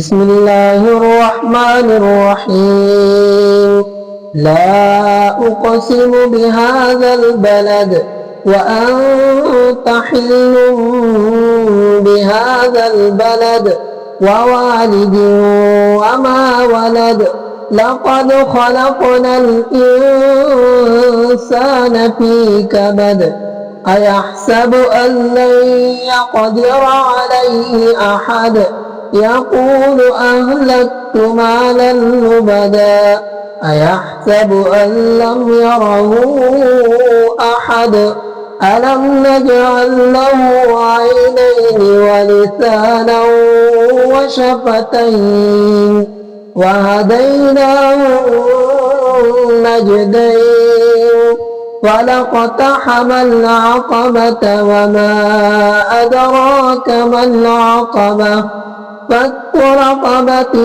بسم الله الرحمن الرحيم لا أقسم بهذا البلد وأنت حل بهذا البلد ووالد وما ولد لقد خلقنا الإنسان في كبد أيحسب أن لن يقدر عليه أحد يقول أهلكت مالا لبدا أيحسب أن لم يره أحد ألم نجعل له عينين ولسانا وشفتين وهديناه النجدين فلاقتحم العقبة وما أدراك ما العقبة فك رقبة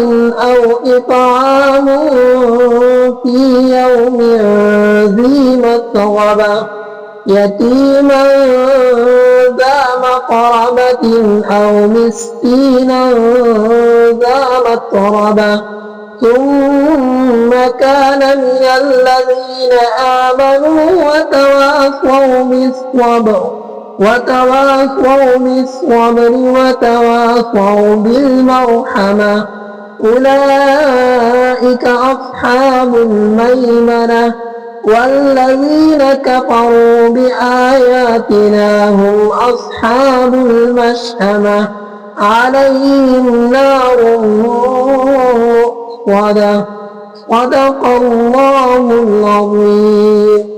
أو إطعام في يوم ذي مسغبة يتيما ذا مقربة أو مسكينا ذا متربة ثم كان من الذين آمنوا وتواصوا بالصبر وتواصوا بالمرحمة أولئك أصحاب الميمنة والذين كفروا بآياتنا هم أصحاب المشأمة عليهم نار صدق الله العظيم.